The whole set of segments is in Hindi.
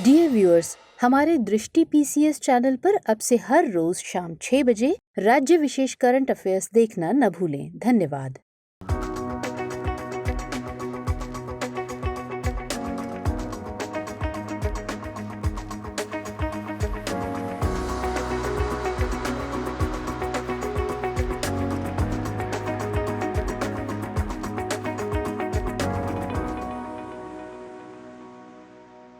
डियर व्यूअर्स, हमारे दृष्टि PCS चैनल पर अब से हर रोज शाम 6 बजे राज्य विशेष करंट अफेयर्स देखना न भूलें। धन्यवाद।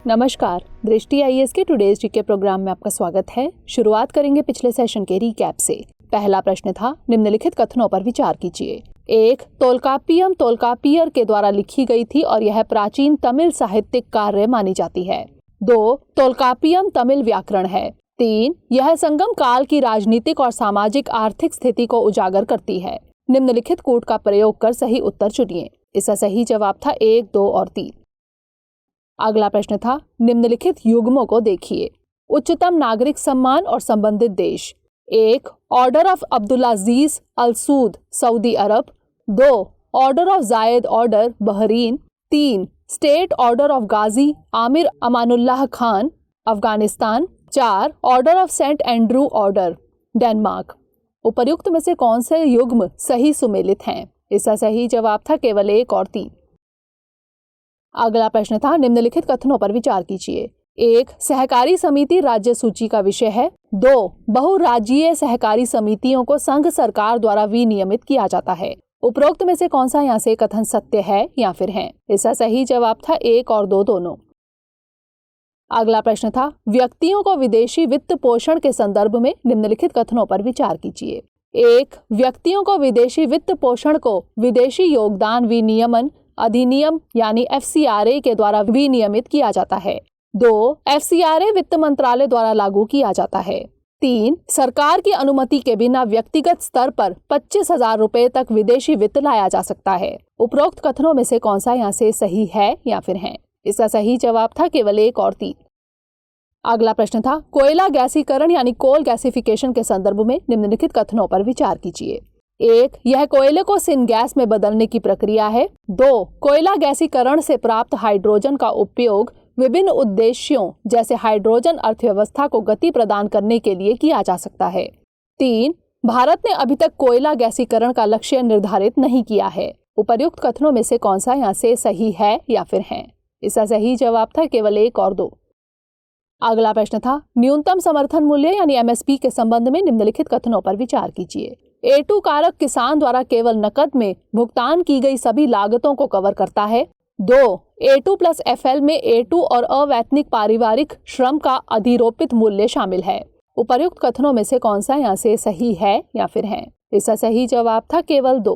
नमस्कार, दृष्टि IAS के टुडेज जीके प्रोग्राम में आपका स्वागत है। शुरुआत करेंगे पिछले सेशन के रिकैप से। पहला प्रश्न था, निम्नलिखित कथनों पर विचार कीजिए। 1. तोल्काप्पियम तोल्काप्पियर के द्वारा लिखी गई थी और यह प्राचीन तमिल साहित्यिक कार्य मानी जाती है। 2. तोल्काप्पियम तमिल व्याकरण है। 3. यह संगम काल की राजनीतिक और सामाजिक आर्थिक स्थिति को उजागर करती है। निम्नलिखित कूट का प्रयोग कर सही उत्तर चुनिए। इसका सही जवाब था 1, 2 और 3। अगला प्रश्न था, निम्नलिखित युग्मों को देखिए। उच्चतम नागरिक सम्मान और संबंधित देश। 1. Order of Abdulaziz Al Saud Saudi Arabia. 2. Order of Zayed order Bahrain. 3. State order of Ghazi Amir Amanullah Khan Afghanistan. 4. Order of Saint Andrew order Denmark. उपर्युक्त में से कौन से युग्म सही सुमेलित हैं? इसका सही जवाब था केवल 1 और 3। अगला प्रश्न था, निम्नलिखित कथनों पर विचार कीजिए। 1. सहकारी समिति राज्य सूची का विषय है। 2. बहुराज्यीय सहकारी समितियों को संघ सरकार द्वारा विनियमित किया जाता है। उपरोक्त में से कौन सा यहाँ से कथन सत्य है या फिर है? इसका सही जवाब था 1 और 2 दोनों। अगला प्रश्न था, व्यक्तियों को विदेशी वित्त पोषण के संदर्भ में निम्नलिखित कथनों पर विचार कीजिए। 1. व्यक्तियों को विदेशी वित्त पोषण को विदेशी योगदान विनियमन अधिनियम यानी FCRA के द्वारा विनियमित किया जाता है। 2. FCRA वित्त मंत्रालय द्वारा लागू किया जाता है। 3. सरकार की अनुमति के बिना व्यक्तिगत स्तर पर 25,000 रुपए तक विदेशी वित्त लाया जा सकता है। उपरोक्त कथनों में से कौन सा यहाँ से सही है या फिर है? इसका सही जवाब था केवल 1 और 3। अगला प्रश्न था, कोयला गैसीकरण यानी कोल गैसिफिकेशन के संदर्भ में निम्नलिखित कथनों पर विचार कीजिए। 1. यह कोयले को सिनगैस में बदलने की प्रक्रिया है। 2. कोयला गैसीकरण से प्राप्त हाइड्रोजन का उपयोग विभिन्न उद्देश्यों जैसे हाइड्रोजन अर्थव्यवस्था को गति प्रदान करने के लिए किया जा सकता है। 3. भारत ने अभी तक कोयला गैसीकरण का लक्ष्य निर्धारित नहीं किया है। उपर्युक्त कथनों में से कौन सा यहाँ से सही है या फिर है? इसका सही जवाब था केवल 1 और 2। अगला प्रश्न था, न्यूनतम समर्थन मूल्य यानी MSP के संबंध में निम्नलिखित कथनों पर विचार कीजिए। A2 कारक किसान द्वारा केवल नकद में भुगतान की गई सभी लागतों को कवर करता है। 2. A2 + FL में A2 और अवैतनिक पारिवारिक श्रम का अधिरोपित मूल्य शामिल है। उपर्युक्त कथनों में से कौन सा यहाँ से सही है या फिर है? इसका सही जवाब था केवल 2।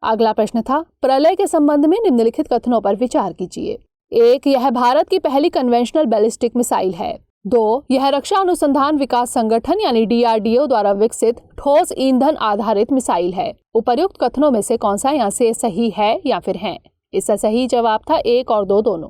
अगला प्रश्न था, प्रलय के संबंध में निम्नलिखित कथनों पर विचार कीजिए। 1. यह भारत की पहली कन्वेंशनल बैलिस्टिक मिसाइल है। 2. यह रक्षा अनुसंधान विकास संगठन यानी DRDO द्वारा विकसित ठोस ईंधन आधारित मिसाइल है। उपर्युक्त कथनों में से कौन सा यहाँ से सही है या फिर है? इसका सही जवाब था 1 और 2 दोनों।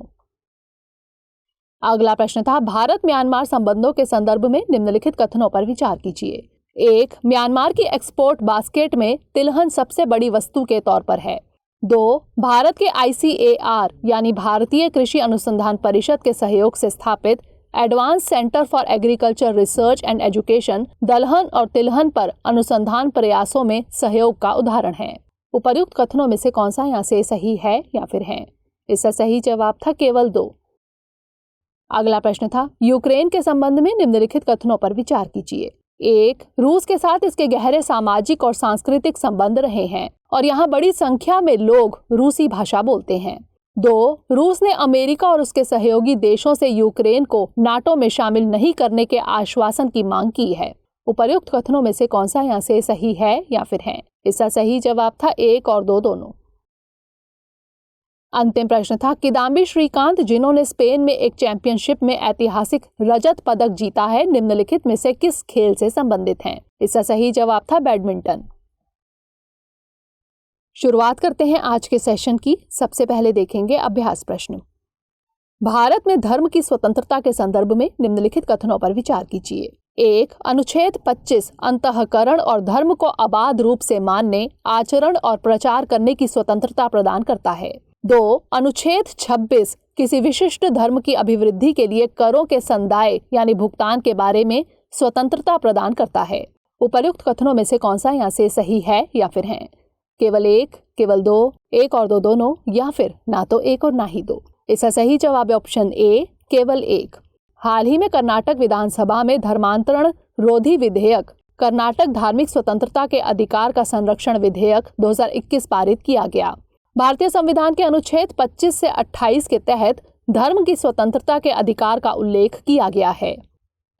अगला प्रश्न था, भारत म्यांमार संबंधों के संदर्भ में निम्नलिखित कथनों पर विचार कीजिए। 1. म्यांमार की एक्सपोर्ट बास्केट में तिलहन सबसे बड़ी वस्तु के तौर पर है। 2. भारत के ICAR यानी भारतीय कृषि अनुसंधान परिषद के सहयोग से स्थापित advance centre for agriculture research and education दलहन और तिलहन पर अनुसंधान प्रयासों में सहयोग का उदाहरण है। उपर्युक्त कथनों में से कौन सा यहाँ से सही है या फिर है? इसका सही जवाब था केवल 2। अगला प्रश्न था, यूक्रेन के संबंध में निम्नलिखित कथनों पर विचार कीजिए। 1. रूस के साथ इसके गहरे सामाजिक और सांस्कृतिक संबंध रहे हैं और यहाँ बड़ी संख्या में लोग रूसी भाषा बोलते हैं। 2. रूस ने अमेरिका और उसके सहयोगी देशों से यूक्रेन को नाटो में शामिल नहीं करने के आश्वासन की मांग की है। उपर्युक्त कथनों में से कौन सा यहाँ से सही है या फिर है? इसका सही जवाब था 1 और 2 दोनों। अंतिम प्रश्न था, किदाम्बी श्रीकांत जिन्होंने स्पेन में एक चैंपियनशिप में ऐतिहासिक रजत पदक जीता है, निम्नलिखित में से किस खेल से संबंधित हैं? इसका सही जवाब था बैडमिंटन। शुरुआत करते हैं आज के सेशन की। सबसे पहले देखेंगे अभ्यास प्रश्न। भारत में धर्म की स्वतंत्रता के संदर्भ में निम्नलिखित कथनों पर विचार कीजिए। 1. अनुच्छेद 25 अंतःकरण और धर्म को अबाध रूप से मानने, आचरण और प्रचार करने की स्वतंत्रता प्रदान करता है। 2. अनुच्छेद 26 किसी विशिष्ट धर्म की अभिवृद्धि के लिए करों के संदाय यानी भुगतान के बारे में स्वतंत्रता प्रदान करता है। उपर्युक्त कथनों में से कौन सा यहाँ से सही है या फिर है? केवल एक, केवल दो, एक और दो दोनों, या फिर ना तो एक और ना ही दो। इसका सही जवाब है ऑप्शन ए, केवल एक। हाल ही में कर्नाटक विधानसभा में धर्मांतरण रोधी विधेयक कर्नाटक धार्मिक स्वतंत्रता के अधिकार का संरक्षण विधेयक 2021 पारित किया गया। भारतीय संविधान के अनुच्छेद 25 से 28 के तहत धर्म की स्वतंत्रता के अधिकार का उल्लेख किया गया है।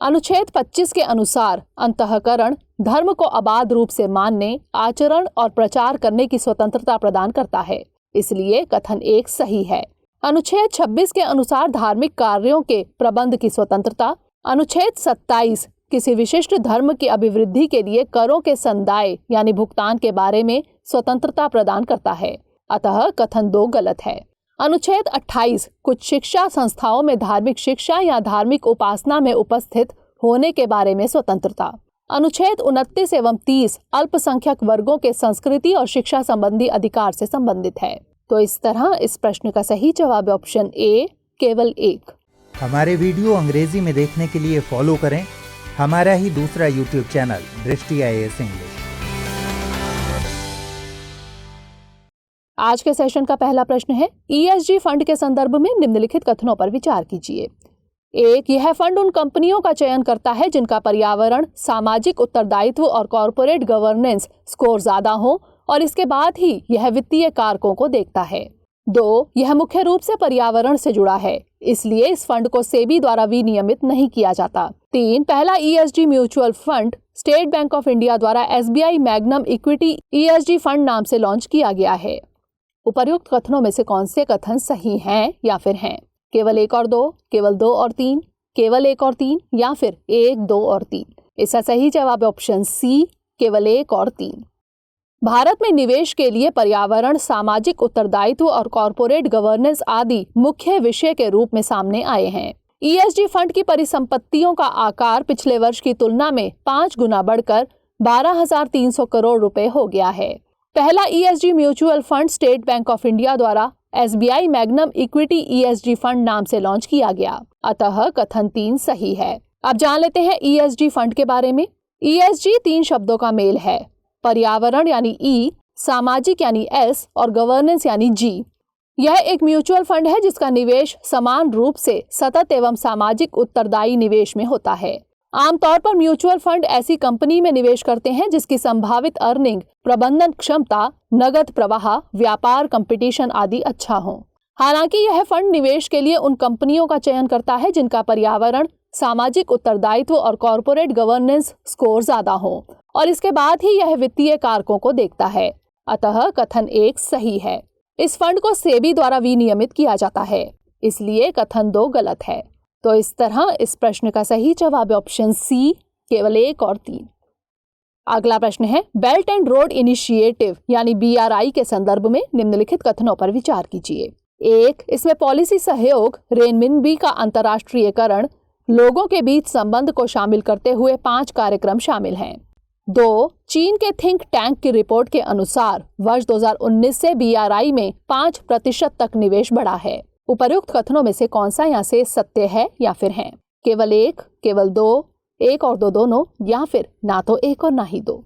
अनुच्छेद 25 के अनुसार अंतःकरण धर्म को अबाध रूप से मानने, आचरण और प्रचार करने की स्वतंत्रता प्रदान करता है, इसलिए कथन एक सही है। अनुच्छेद 26 के अनुसार धार्मिक कार्यों के प्रबंध की स्वतंत्रता। अनुच्छेद 27 किसी विशिष्ट धर्म की अभिवृद्धि के लिए करों के संदाय यानी भुगतान के बारे में स्वतंत्रता प्रदान करता है, अतः कथन 2 गलत है। अनुच्छेद 28 कुछ शिक्षा संस्थाओं में धार्मिक शिक्षा या धार्मिक उपासना में उपस्थित होने के बारे में स्वतंत्रता। अनुच्छेद 29 एवं 30 अल्पसंख्यक वर्गों के संस्कृति और शिक्षा संबंधी अधिकार से संबंधित है। तो इस तरह इस प्रश्न का सही जवाब है ऑप्शन ए, केवल एक। हमारे वीडियो अंग्रेजी में देखने के लिए फॉलो करें हमारा ही दूसरा यूट्यूब चैनल दृष्टि IAS इंग्लिश। आज के सेशन का पहला प्रश्न है, ESG फंड के संदर्भ में निम्नलिखित कथनों पर विचार कीजिए। एक, यह फंड उन कंपनियों का चयन करता है जिनका पर्यावरण, सामाजिक उत्तरदायित्व और कॉर्पोरेट गवर्नेंस स्कोर ज्यादा हो और इसके बाद ही यह वित्तीय कारकों को देखता है। 2, यह मुख्य रूप से पर्यावरण से जुड़ा है, इसलिए इस फंड को सेबी द्वारा विनियमित नहीं किया जाता। 3, पहला ESG mutual fund state bank of India द्वारा SBI magnum equity ESG fund नाम से लॉन्च किया गया है। उपर्युक्त कथनों में से कौन से कथन सही हैं या फिर हैं? केवल एक और दो, केवल 2 और 3, केवल 1 और 3, या फिर 1, 2 और 3। इसका सही जवाब है ऑप्शन सी, केवल 1 और 3। भारत में निवेश के लिए पर्यावरण, सामाजिक उत्तरदायित्व और कॉर्पोरेट गवर्नेंस आदि मुख्य विषय के रूप में सामने आए हैं। ESG फंड की परिसंपत्तियों का आकार पिछले वर्ष की तुलना में 5 गुना बढ़कर 12,300 करोड़ रुपए हो गया है। पहला ESG mutual fund state bank of India द्वारा SBI magnum equity ESG fund नाम से लॉन्च किया गया, अतः कथन 3 सही है। अब जान लेते हैं ESG फंड के बारे में। ESG 3 शब्दों का मेल है, पर्यावरण यानी E, सामाजिक यानी S और गवर्नेंस यानी G। यह एक म्यूचुअल फंड है जिसका निवेश समान रूप से सतत एवं सामाजिक उत्तरदायी निवेश में होता है। आमतौर पर म्यूचुअल फंड ऐसी कंपनी में निवेश करते हैं जिसकी संभावित अर्निंग, प्रबंधन क्षमता, नगद प्रवाह, व्यापार, कंपटीशन आदि अच्छा हो। हालांकि यह फंड निवेश के लिए उन कंपनियों का चयन करता है जिनका पर्यावरण, सामाजिक उत्तरदायित्व और कॉर्पोरेट गवर्नेंस स्कोर ज्यादा हो और इसके बाद ही यह वित्तीय कारकों को देखता है, अतः कथन 1 सही है। इस फंड को सेबी द्वारा विनियमित किया जाता है, इसलिए कथन 2 गलत है। तो इस तरह इस प्रश्न का सही जवाब है ऑप्शन सी, केवल 1 और 3। अगला प्रश्न है, बेल्ट एंड रोड इनिशिएटिव यानी BRI के संदर्भ में निम्नलिखित कथनों पर विचार कीजिए। 1, इसमें पॉलिसी सहयोग, रेनमिनबी का अंतर्राष्ट्रीयकरण, लोगों के बीच संबंध को शामिल करते हुए 5 कार्यक्रम शामिल हैं। 2, चीन के थिंक टैंक की रिपोर्ट के अनुसार वर्ष 2019 से BRI में 5% तक निवेश बढ़ा है। उपर्युक्त कथनों में से कौन सा यहाँ से सत्य है या फिर है? केवल 1, केवल 2, 1 और 2 दोनों, या फिर ना तो 1 और ना ही 2।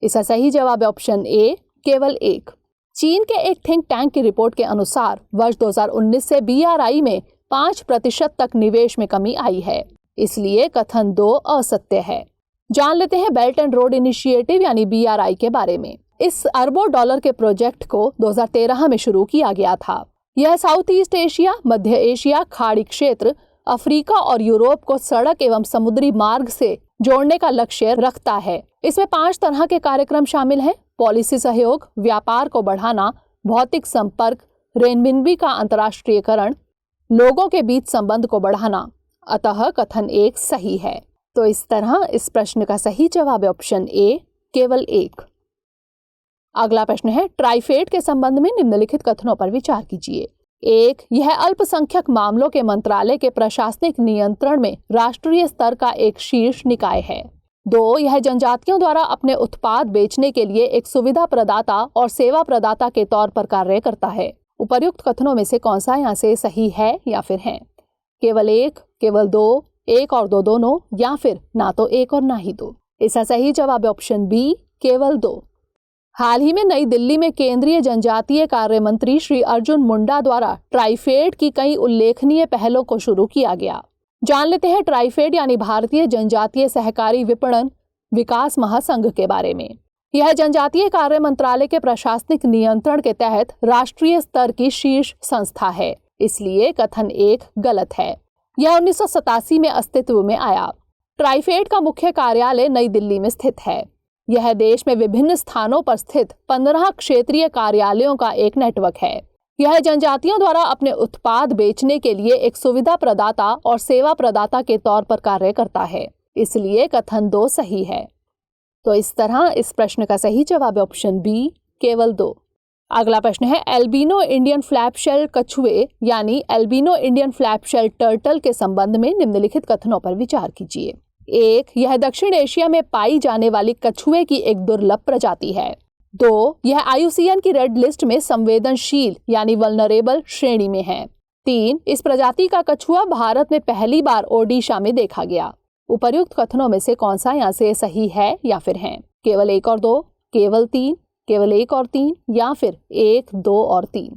इसका सही जवाब है ऑप्शन ए, केवल 1। चीन के एक थिंक टैंक की रिपोर्ट के अनुसार वर्ष 2019 से BRI में 5% तक निवेश में कमी आई है, इसलिए कथन 2 असत्य है। जान लेते हैं बेल्ट एंड रोड इनिशिएटिव यानी BRI के बारे में। इस अरबों डॉलर के प्रोजेक्ट को 2013 में शुरू किया गया था। यह साउथ ईस्ट एशिया, मध्य एशिया, खाड़ी क्षेत्र, अफ्रीका और यूरोप को सड़क एवं समुद्री मार्ग से जोड़ने का लक्ष्य रखता है। इसमें 5 तरह के कार्यक्रम शामिल हैं: पॉलिसी सहयोग, व्यापार को बढ़ाना, भौतिक संपर्क, रेनमिनबी का अंतर्राष्ट्रीयकरण, लोगों के बीच संबंध को बढ़ाना, अतः कथन 1 सही है। तो इस तरह इस प्रश्न का सही जवाब है ऑप्शन ए, केवल 1। अगला प्रश्न है, ट्राइफेड के संबंध में निम्नलिखित कथनों पर विचार कीजिए। 1, यह अल्पसंख्यक मामलों के मंत्रालय के प्रशासनिक नियंत्रण में राष्ट्रीय स्तर का एक शीर्ष निकाय है। 2, यह जनजातियों द्वारा अपने उत्पाद बेचने के लिए एक सुविधा प्रदाता और सेवा प्रदाता के तौर पर कार्य करता है। उपर्युक्त कथनों में से कौन सा यहाँ से सही है या फिर है? केवल एक, केवल दो, एक और दो दोनों, या फिर ना तो एक और ना ही दो। इसका सही जवाब है ऑप्शन बी, केवल दो। हाल ही में नई दिल्ली में केंद्रीय जनजातीय कार्य मंत्री श्री अर्जुन मुंडा द्वारा ट्राइफेड की कई उल्लेखनीय पहलों को शुरू किया गया। जान लेते हैं ट्राइफेड यानी भारतीय जनजातीय सहकारी विपणन विकास महासंघ के बारे में। यह जनजातीय कार्य मंत्रालय के प्रशासनिक नियंत्रण के तहत राष्ट्रीय स्तर की शीर्ष संस्था है, इसलिए कथन एक गलत है। यह 1987 में अस्तित्व में आया। ट्राइफेड का मुख्य कार्यालय नई दिल्ली में स्थित है। यह देश में विभिन्न स्थानों पर स्थित 15 क्षेत्रीय कार्यालयों का एक नेटवर्क है। यह जनजातियों द्वारा अपने उत्पाद बेचने के लिए एक सुविधा प्रदाता और सेवा प्रदाता के तौर पर कार्य करता है, इसलिए कथन 2 सही है। तो इस तरह इस प्रश्न का सही जवाब है ऑप्शन बी, केवल 2। अगला प्रश्न है एल्बिनो इंडियन फ्लैपशेल कछुए यानी एल्बिनो इंडियन फ्लैपशेल टर्टल के संबंध में निम्नलिखित कथनों पर विचार कीजिए। 1. यह दक्षिण एशिया में पाई जाने वाली कछुए की एक दुर्लभ प्रजाति है। 2. यह IUCN की रेड लिस्ट में संवेदनशील यानी वल्नरेबल श्रेणी में है। 3. इस प्रजाति का कछुआ भारत में पहली बार ओडिशा में देखा गया। उपर्युक्त कथनों में से कौन सा यहाँ से सही है या फिर है? केवल 1 और 2, केवल 3, केवल 1 और 3, या फिर 1, 2 और 3।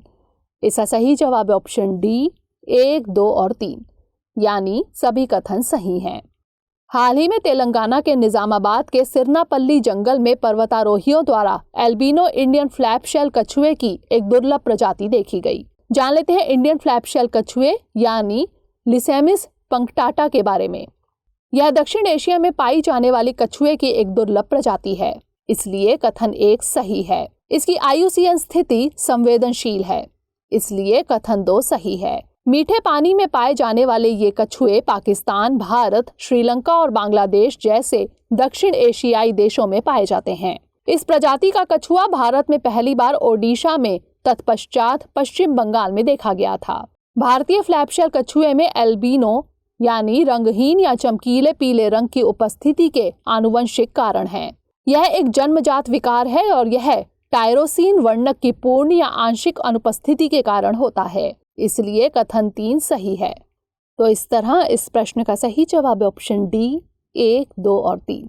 इसका सही जवाब है ऑप्शन डी, 1, 2 और 3, यानी सभी कथन सही हैं। हाल ही में तेलंगाना के निजामाबाद के सिरनापल्ली जंगल में पर्वतारोहियों द्वारा एल्बिनो इंडियन फ्लैपशेल कछुए की एक दुर्लभ प्रजाति देखी गई। जान लेते हैं इंडियन फ्लैपशेल कछुए यानी लिसेमिस पंक्टाटा के बारे में। यह दक्षिण एशिया में पाई जाने वाली कछुए की एक दुर्लभ प्रजाति है, इसलिए कथन 1 सही है। इसकी IUCN स्थिति संवेदनशील है, इसलिए कथन 2 सही है। मीठे पानी में पाए जाने वाले ये कछुए पाकिस्तान, भारत, श्रीलंका और बांग्लादेश जैसे दक्षिण एशियाई देशों में पाए जाते हैं। इस प्रजाति का कछुआ भारत में पहली बार ओडिशा में तत्पश्चात पश्चिम बंगाल में देखा गया था। भारतीय फ्लैपशेल कछुए में एल्बिनो यानी रंगहीन या चमकीले पीले रंग की उपस्थिति के आनुवंशिक कारण हैं। यह एक जन्मजात विकार है और यह टायरोसिन वर्णक की पूर्ण या आंशिक अनुपस्थिति के कारण होता है, इसलिए कथन 3 सही है। तो इस तरह इस प्रश्न का सही जवाब है ऑप्शन डी, 1, 2 और 3।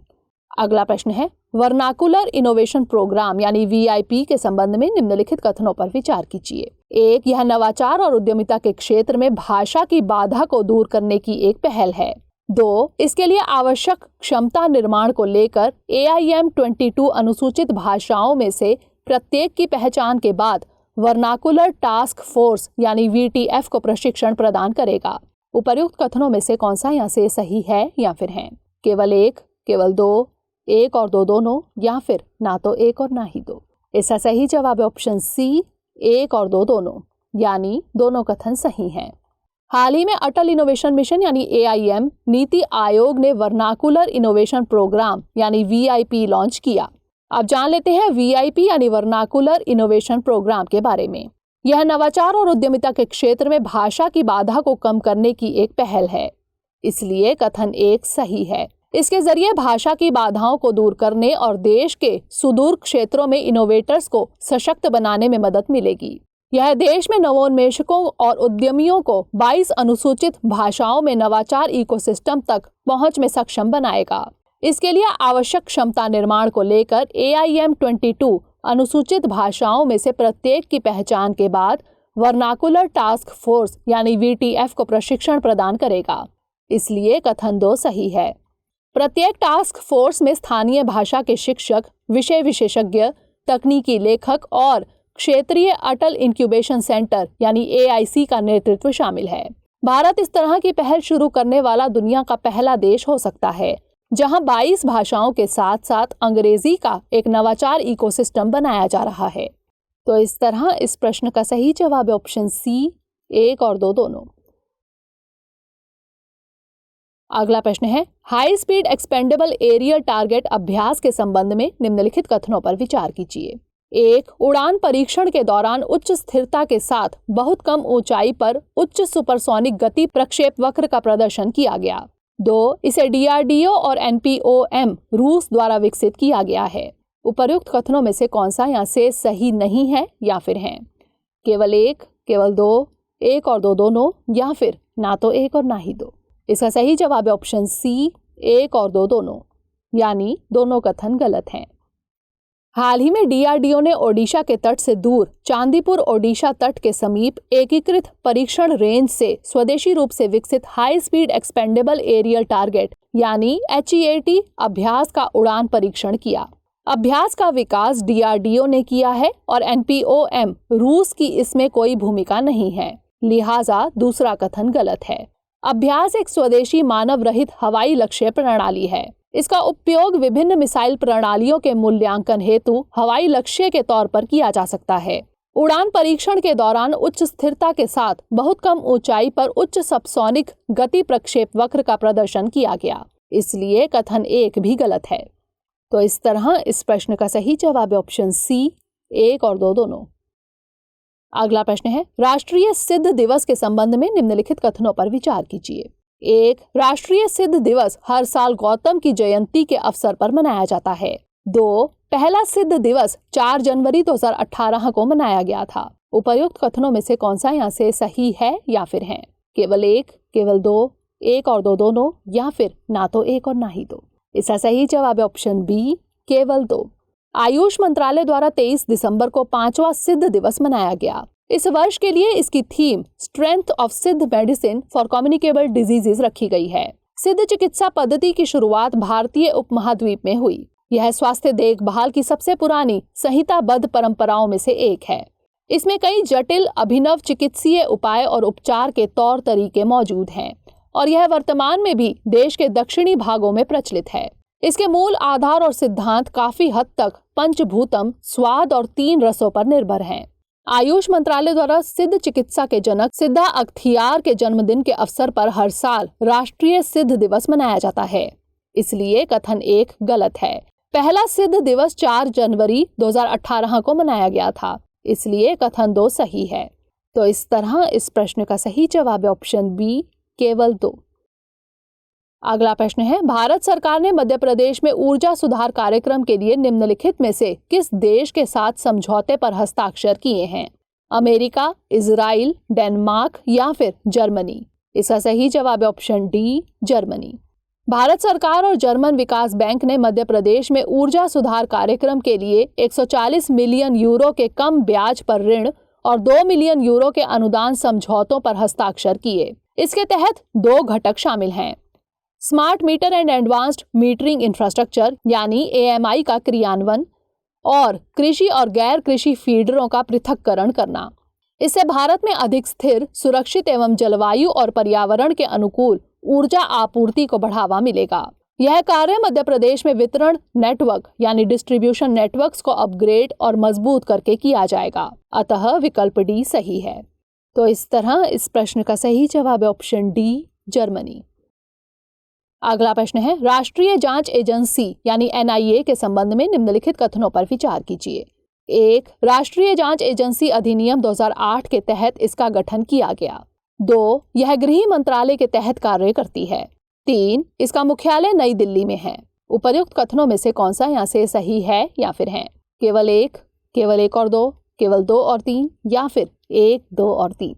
अगला प्रश्न है वर्नाकुलर इनोवेशन प्रोग्राम यानी VIP के संबंध में निम्नलिखित कथनों पर विचार कीजिए। 1. यह नवाचार और उद्यमिता के क्षेत्र में भाषा की बाधा को दूर करने की एक पहल है। 2. इसके लिए आवश्यक क्षमता निर्माण को लेकर AIM 22 अनुसूचित भाषाओं में से प्रत्येक की पहचान के बाद वर्नाकुलर टास्क फोर्स यानी VTF को प्रशिक्षण प्रदान करेगा। उपर्युक्त कथनों में से कौन सा यहाँ से सही है या फिर है? केवल 1, केवल 2, 1 और 2 दोनों, या फिर ना तो 1 और ना ही 2। इसका सही जवाब है ऑप्शन सी, 1 और 2 दोनों, यानी दोनों कथन सही हैं। हाल ही में अटल इनोवेशन मिशन यानी AIM नीति आयोग ने वर्नाकुलर इनोवेशन प्रोग्राम यानी VIP लॉन्च किया। अब जान लेते हैं VIP यानी वर्नाकुलर इनोवेशन प्रोग्राम के बारे में। यह नवाचार और उद्यमिता के क्षेत्र में भाषा की बाधा को कम करने की एक पहल है, इसलिए कथन 1 सही है। इसके जरिए भाषा की बाधाओं को दूर करने और देश के सुदूर क्षेत्रों में इनोवेटर्स को सशक्त बनाने में मदद मिलेगी। यह देश में नवोन्मेषकों और उद्यमियों को 22 अनुसूचित भाषाओं में नवाचार इकोसिस्टम तक पहुंच में सक्षम बनाएगा। इसके लिए आवश्यक क्षमता निर्माण को लेकर AIM 22 अनुसूचित भाषाओं में से प्रत्येक की पहचान के बाद वर्नाकुलर टास्क फोर्स यानी VTF को प्रशिक्षण प्रदान करेगा, इसलिए कथन 2 सही है। प्रत्येक टास्क फोर्स में स्थानीय भाषा के शिक्षक, विषय विशेषज्ञ, तकनीकी लेखक और क्षेत्रीय अटल इंक्यूबेशन सेंटर यानी AIC का नेतृत्व शामिल है। भारत इस तरह की पहल शुरू करने वाला दुनिया का पहला देश हो सकता है जहां 22 भाषाओं के साथ साथ अंग्रेजी का एक नवाचार इकोसिस्टम बनाया जा रहा है। तो इस तरह इस प्रश्न का सही जवाब है ऑप्शन सी, 1 और 2 दोनों। अगला प्रश्न है high speed expendable aerial target अभ्यास के संबंध में निम्नलिखित कथनों पर विचार कीजिए। 1. उड़ान परीक्षण के दौरान उच्च स्थिरता के साथ बहुत कम ऊंचाई पर उच्च सुपरसोनिक गति प्रक्षेप वक्र का प्रदर्शन किया गया। 2. इसे DRDO और NPOM रूस द्वारा विकसित किया गया है। उपर्युक्त कथनों में से कौन सा यहाँ से सही नहीं है या फिर है? केवल एक, केवल दो, एक और दो दोनों, या फिर ना तो एक और ना ही दो। इसका सही जवाब है ऑप्शन सी, एक और दो दोनों, यानी दोनों कथन गलत हैं। हाल ही में डीआरडीओ ने ओडिशा के तट से दूर चांदीपुर ओडिशा तट के समीप एकीकृत परीक्षण रेंज से स्वदेशी रूप से विकसित high speed expendable aerial target यानी HEAT अभ्यास का उड़ान परीक्षण किया। अभ्यास का विकास डीआरडीओ ने किया है और NPOM रूस की इसमें कोई भूमिका नहीं है, लिहाजा दूसरा कथन गलत है। अभ्यास एक स्वदेशी मानव रहित हवाई लक्ष्य प्रणाली है। इसका उपयोग विभिन्न मिसाइल प्रणालियों के मूल्यांकन हेतु हवाई लक्ष्य के तौर पर किया जा सकता है। उड़ान परीक्षण के दौरान उच्च स्थिरता के साथ बहुत कम ऊंचाई पर उच्च सबसोनिक गति प्रक्षेप वक्र का प्रदर्शन किया गया, इसलिए कथन एक भी गलत है। तो इस तरह इस प्रश्न का सही जवाब है ऑप्शन सी, एक और दो दोनों। अगला प्रश्न है, राष्ट्रीय सिद्ध दिवस के संबंध में निम्नलिखित कथनों पर विचार कीजिए। एक, राष्ट्रीय सिद्ध दिवस हर साल गौतम की जयंती के अवसर पर मनाया जाता है। 2, पहला सिद्ध दिवस 4 जनवरी 2018 को मनाया गया था। उपर्युक्त कथनों में से कौन सा यहाँ से सही है या फिर है? केवल एक, केवल दो, एक और दो दोनों, या फिर ना तो एक और ना ही दो। इसका सही जवाब है ऑप्शन बी, केवल दो। आयुष मंत्रालय द्वारा 23 दिसंबर को 5वां सिद्ध दिवस मनाया गया। इस वर्ष के लिए इसकी थीम स्ट्रेंथ ऑफ सिद्ध मेडिसिन फॉर कम्युनिकेबल डिजीजेज रखी गई है। सिद्ध चिकित्सा पद्धति की शुरुआत भारतीय उपमहाद्वीप में हुई। यह स्वास्थ्य देखभाल की सबसे पुरानी संहिताबद्ध परंपराओं में से एक है। इसमें कई जटिल अभिनव चिकित्सीय उपाय और उपचार के तौर तरीके मौजूद हैं और यह वर्तमान में भी देश के दक्षिणी भागों में प्रचलित है। इसके मूल आधार और सिद्धांत काफी हद तक पंचभूतम, स्वाद और 3 रसों पर निर्भर हैं। आयुष मंत्रालय द्वारा सिद्ध चिकित्सा के जनक सिद्धा अख्तियार के जन्मदिन के अवसर पर हर साल राष्ट्रीय सिद्ध दिवस मनाया जाता है, इसलिए कथन एक गलत है। पहला सिद्ध दिवस 4 जनवरी 2018 को मनाया गया था, इसलिए कथन 2 सही है। तो इस तरह इस प्रश्न का सही जवाब है ऑप्शन बी, केवल 2। अगला प्रश्न है, भारत सरकार ने मध्य प्रदेश में ऊर्जा सुधार कार्यक्रम के लिए निम्नलिखित में से किस देश के साथ समझौते पर हस्ताक्षर किए हैं? अमेरिका, इजराइल, डेनमार्क या फिर जर्मनी? इसका सही जवाब है ऑप्शन डी, जर्मनी। भारत सरकार और जर्मन विकास बैंक ने मध्य प्रदेश में ऊर्जा सुधार कार्यक्रम के लिए 140 मिलियन यूरो के कम ब्याज पर ऋण और 2 मिलियन यूरो के अनुदान समझौतों पर हस्ताक्षर किए। इसके तहत 2 घटक शामिल हैं: smart meter and advanced metering infrastructure यानी AMI का क्रियान्वयन और कृषि और गैर कृषि फीडरों का पृथक्करण करना। इससे भारत में अधिक स्थिर, सुरक्षित एवं जलवायु और पर्यावरण के अनुकूल ऊर्जा आपूर्ति को बढ़ावा मिलेगा। यह कार्य मध्य प्रदेश में वितरण नेटवर्क यानी डिस्ट्रीब्यूशन नेटवर्क्स को अपग्रेड और मजबूत करके किया जाएगा, अतः विकल्प डी सही है। तो इस तरह इस प्रश्न का सही जवाब है ऑप्शन डी, जर्मनी। अगला प्रश्न है, राष्ट्रीय जांच एजेंसी यानी NIA के संबंध में निम्नलिखित कथनों पर विचार कीजिए। 1, राष्ट्रीय जांच एजेंसी अधिनियम 2008 के तहत इसका गठन किया गया। 2, यह गृह मंत्रालय के तहत कार्य करती है। 3, इसका मुख्यालय नई दिल्ली में है। उपर्युक्त कथनों में से कौन सा यहाँ से सही है या फिर है? केवल एक, केवल एक और दो, केवल 2 और 3, या फिर 1, 2 और 3?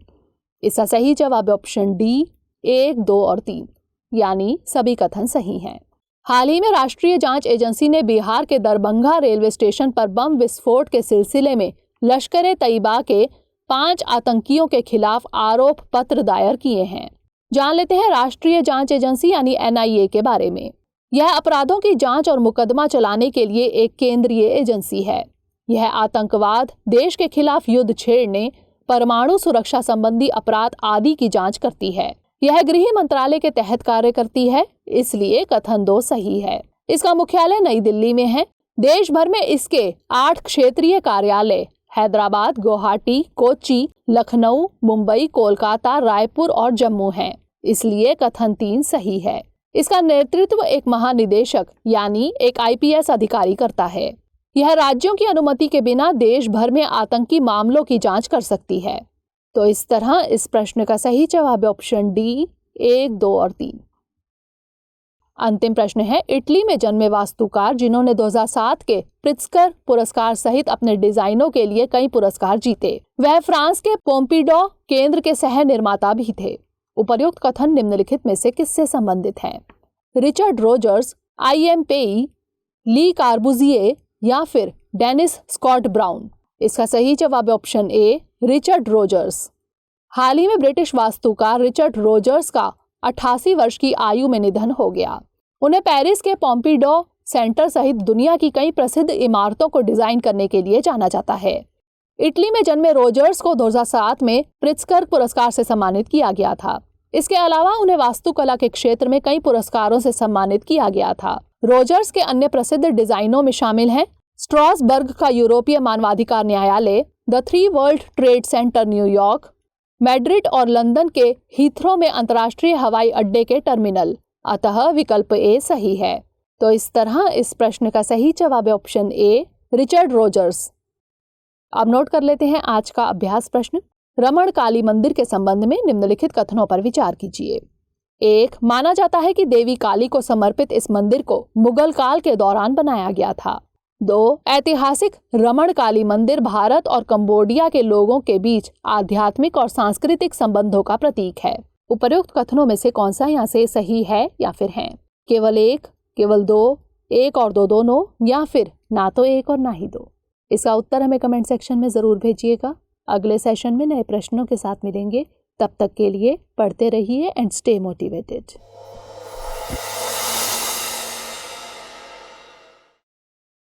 इसका सही जवाब है ऑप्शन डी, 1, 2 और 3, यानी सभी कथन सही हैं। हाल ही में राष्ट्रीय जांच एजेंसी ने बिहार के दरभंगा रेलवे स्टेशन पर बम विस्फोट के सिलसिले में लश्कर-ए-तैयबा के 5 आतंकियों के खिलाफ आरोप पत्र दायर किए हैं। जान लेते हैं राष्ट्रीय जांच एजेंसी यानी NIA के बारे में। यह अपराधों की जांच और मुकदमा चलाने के लिए एक केंद्रीय एजेंसी है। यह आतंकवाद, देश के खिलाफ युद्ध छेड़ने, परमाणु सुरक्षा संबंधी अपराध आदि की जांच करती है। यह गृह मंत्रालय के तहत कार्य करती है, इसलिए कथन 2 सही है। इसका मुख्यालय नई दिल्ली में है। देश भर में इसके 8 क्षेत्रीय कार्यालय हैदराबाद, गुवाहाटी, कोच्चि, लखनऊ, मुंबई, कोलकाता, रायपुर और जम्मू हैं, इसलिए कथन 3 सही है। इसका नेतृत्व एक महानिदेशक यानी एक IPS अधिकारी करता है। यह राज्यों की अनुमति के बिना देश भर में आतंकी मामलों की जांच कर सकती है। तो इस तरह इस प्रश्न का सही जवाब है ऑप्शन डी, 1, 2 और 3। अंतिम प्रश्न है, इटली में जन्मे वास्तुकार जिन्होंने 2007 के प्रित्जकर पुरस्कार सहित अपने डिजाइनों के लिए कई पुरस्कार जीते, वह फ्रांस के पोम्पिडो केंद्र के सह निर्माता भी थे। उपर्युक्त कथन निम्नलिखित में से किससे संबंधित है? Richard Rogers, I M. Pei, Le कार्बुजिए या फिर डेनिस स्कॉट ब्राउन? इसका सही जवाब है ऑप्शन ए, रिचर्ड रोजर्स। हाल ही में ब्रिटिश वास्तुकार रिचर्ड रोजर्स का 88 वर्ष की आयु में निधन हो गया। उन्हें पेरिस के पोम्पिडो सेंटर सहित दुनिया की कई प्रसिद्ध इमारतों को डिजाइन करने के लिए जाना जाता है। इटली में जन्मे रोजर्स को 2007 में प्रित्जकर पुरस्कार से सम्मानित किया गया था। इसके अलावा उन्हें वास्तुकला के क्षेत्र में कई पुरस्कारों से सम्मानित किया गया था। रोजर्स के अन्य प्रसिद्ध डिजाइनों में शामिल हैं स्ट्रासबर्ग का यूरोपीय मानवाधिकार न्यायालय, the 3 world trade centre New York, Madrid और लंदन के हीथ्रो में अंतर्राष्ट्रीय हवाई अड्डे के टर्मिनल। अतः विकल्प ए सही है। तो इस तरह इस प्रश्न का सही जवाब है ऑप्शन ए, रिचर्ड रोजर्स। अब नोट कर लेते हैं आज का अभ्यास प्रश्न। रमण काली मंदिर के संबंध में निम्नलिखित कथनों पर विचार कीजिए। 1. माना जाता है कि देवी काली को समर्पित इस मंदिर को मुगल काल के दौरान बनाया गया था। 2. ऐतिहासिक रमण काली मंदिर भारत और कंबोडिया के लोगों के बीच आध्यात्मिक और सांस्कृतिक संबंधों का प्रतीक है। उपर्युक्त कथनों में से कौन सा यहाँ से सही है या फिर है? केवल 1, केवल 2, 1 और 2 दोनों, या फिर ना तो 1 और ना ही 2? इसका उत्तर हमें कमेंट सेक्शन में जरूर भेजिएगा। अगले सेशन में नए प्रश्नों के साथ मिलेंगे। तब तक के लिए पढ़ते रहिए एंड स्टे मोटिवेटेड।